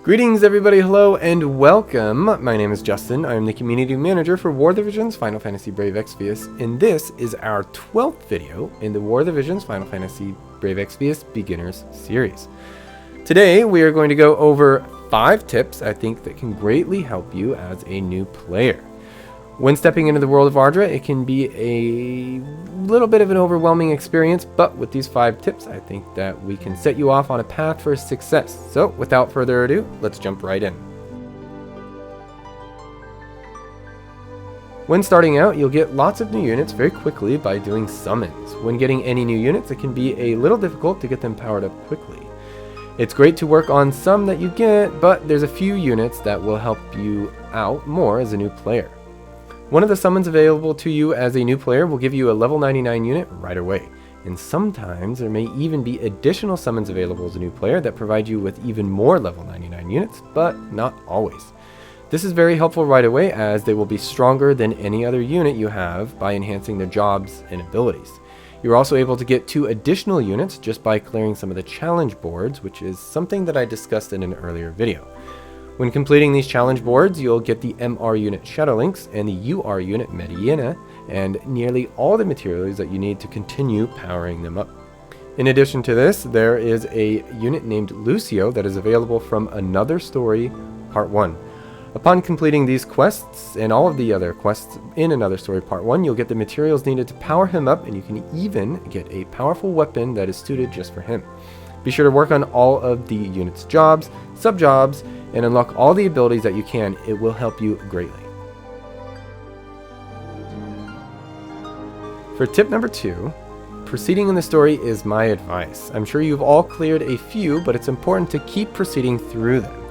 Greetings everybody, hello and welcome. My name is Justin. I am the Community Manager for War of the Visions Final Fantasy Brave Exvius, and this is our 12th video in the War of the Visions Final Fantasy Brave Exvius Beginners series. Today we are going to go over 5 tips I think that can greatly help you as a new player. When stepping into the world of Ardra, it can be a little bit of an overwhelming experience, but with these 5 tips, I think that we can set you off on a path for success. So, without further ado, let's jump right in. When starting out, you'll get lots of new units very quickly by doing summons. When getting any new units, it can be a little difficult to get them powered up quickly. It's great to work on some that you get, but there's a few units that will help you out more as a new player. One of the summons available to you as a new player will give you a level 99 unit right away, and sometimes there may even be additional summons available as a new player that provide you with even more level 99 units, but not always. This is very helpful right away as they will be stronger than any other unit you have by enhancing their jobs and abilities. You're also able to get 2 additional units just by clearing some of the challenge boards, which is something that I discussed in an earlier video. When completing these challenge boards, you'll get the MR unit Shadowlinks and the UR unit Mediana, and nearly all the materials that you need to continue powering them up. In addition to this, there is a unit named Lucio that is available from Another Story Part 1. Upon completing these quests and all of the other quests in Another Story Part 1, you'll get the materials needed to power him up, and you can even get a powerful weapon that is suited just for him. Be sure to work on all of the unit's jobs, sub-jobs, and unlock all the abilities that you can. It will help you greatly. For tip number 2, proceeding in the story is my advice. I'm sure you've all cleared a few, but it's important to keep proceeding through them.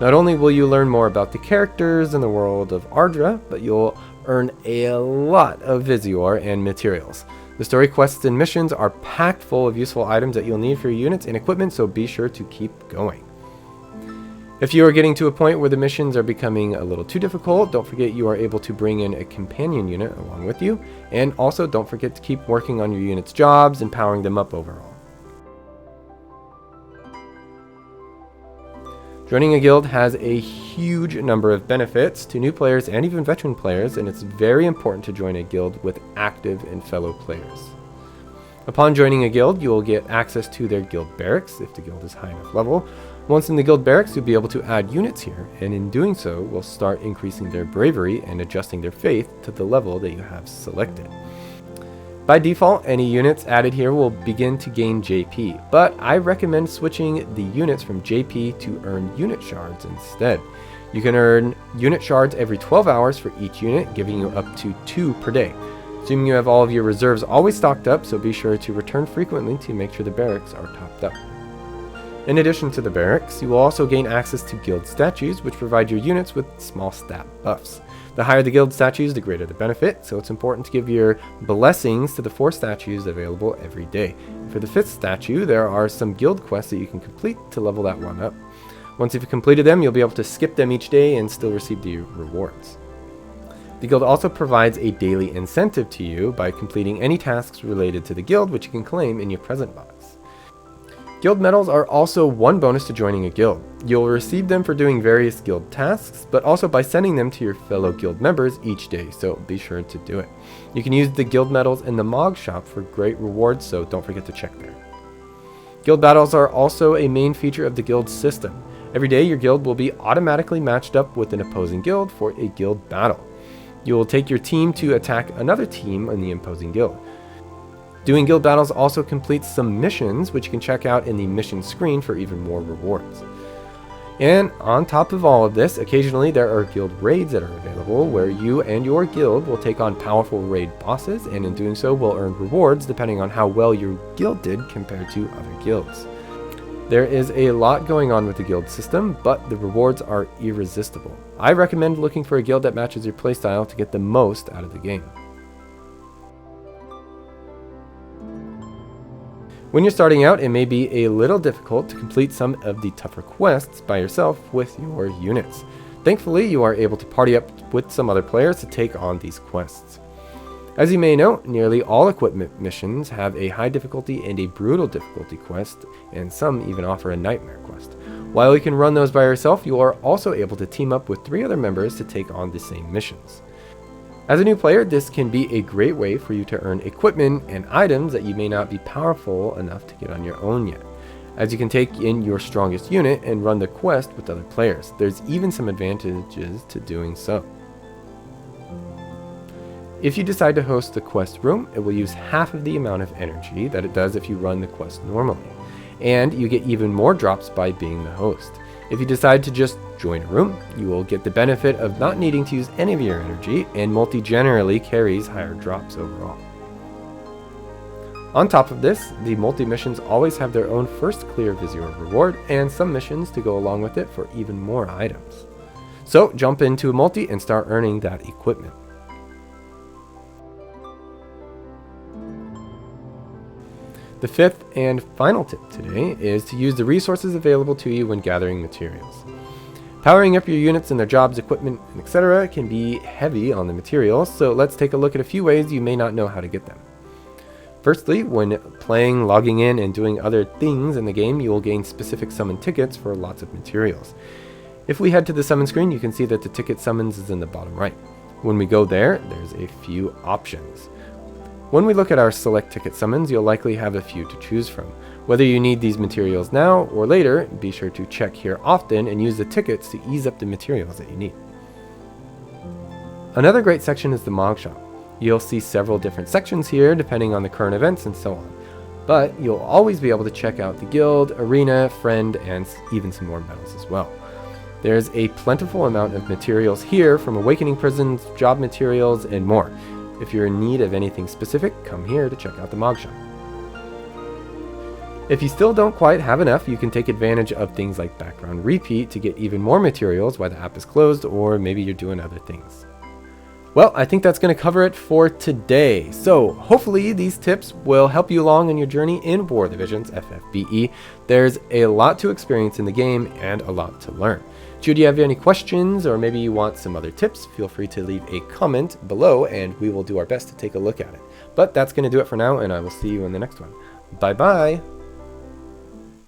Not only will you learn more about the characters in the world of Ardra, but you'll earn a lot of Visior and materials. The story quests and missions are packed full of useful items that you'll need for your units and equipment, so be sure to keep going. If you are getting to a point where the missions are becoming a little too difficult, don't forget you are able to bring in a companion unit along with you, and also don't forget to keep working on your unit's jobs and powering them up overall. Joining a guild has a huge number of benefits to new players and even veteran players, and it's very important to join a guild with active and fellow players. Upon joining a guild, you will get access to their guild barracks if the guild is high enough level. Once in the guild barracks, you'll be able to add units here, and in doing so, will start increasing their bravery and adjusting their faith to the level that you have selected. By default, any units added here will begin to gain JP, but I recommend switching the units from JP to earn unit shards instead. You can earn unit shards every 12 hours for each unit, giving you up to 2 per day. Assuming you have all of your reserves always stocked up, so be sure to return frequently to make sure the barracks are topped up. In addition to the barracks, you will also gain access to guild statues, which provide your units with small stat buffs. The higher the guild statues, the greater the benefit, so it's important to give your blessings to the 4 statues available every day. For the 5th statue, there are some guild quests that you can complete to level that one up. Once you've completed them, you'll be able to skip them each day and still receive the rewards. The guild also provides a daily incentive to you by completing any tasks related to the guild, which you can claim in your present box. Guild medals are also one bonus to joining a guild. You'll receive them for doing various guild tasks, but also by sending them to your fellow guild members each day, so be sure to do it. You can use the guild medals in the Mog shop for great rewards, so don't forget to check there. Guild battles are also a main feature of the guild system. Every day your guild will be automatically matched up with an opposing guild for a guild battle. You will take your team to attack another team in the opposing guild. Doing guild battles also completes some missions, which you can check out in the mission screen for even more rewards. And on top of all of this, occasionally there are guild raids that are available where you and your guild will take on powerful raid bosses, and in doing so will earn rewards depending on how well your guild did compared to other guilds. There is a lot going on with the guild system, but the rewards are irresistible. I recommend looking for a guild that matches your playstyle to get the most out of the game. When you're starting out, it may be a little difficult to complete some of the tougher quests by yourself with your units. Thankfully, you are able to party up with some other players to take on these quests. As you may know, nearly all equipment missions have a high difficulty and a brutal difficulty quest, and some even offer a nightmare quest. While you can run those by yourself, you are also able to team up with 3 other members to take on the same missions. As a new player, this can be a great way for you to earn equipment and items that you may not be powerful enough to get on your own yet, as you can take in your strongest unit and run the quest with other players. There's even some advantages to doing so. If you decide to host the quest room, it will use half of the amount of energy that it does if you run the quest normally, and you get even more drops by being the host. If you decide to just join a room, you will get the benefit of not needing to use any of your energy, and multi generally carries higher drops overall. On top of this, the multi missions always have their own first clear Vizier reward, and some missions to go along with it for even more items. So jump into a multi and start earning that equipment. The 5th and final tip today is to use the resources available to you when gathering materials. Powering up your units and their jobs, equipment, etc. can be heavy on the materials, so let's take a look at a few ways you may not know how to get them. Firstly, when playing, logging in, and doing other things in the game, you will gain specific summon tickets for lots of materials. If we head to the summon screen, you can see that the ticket summons is in the bottom right. When we go there, there's a few options. When we look at our select ticket summons, you'll likely have a few to choose from. Whether you need these materials now or later, be sure to check here often and use the tickets to ease up the materials that you need. Another great section is the Mog Shop. You'll see several different sections here depending on the current events and so on. But you'll always be able to check out the guild, arena, friend, and even some more medals as well. There's a plentiful amount of materials here from Awakening Prisons, job materials, and more. If you're in need of anything specific, come here to check out the Mog Shop. If you still don't quite have enough, you can take advantage of things like background repeat to get even more materials while the app is closed, or maybe you're doing other things. Well, I think that's going to cover it for today. So hopefully these tips will help you along on your journey in War of the Visions FFBE. There's a lot to experience in the game and a lot to learn. Should you have any questions or maybe you want some other tips, feel free to leave a comment below and we will do our best to take a look at it. But that's going to do it for now, and I will see you in the next one. Bye bye!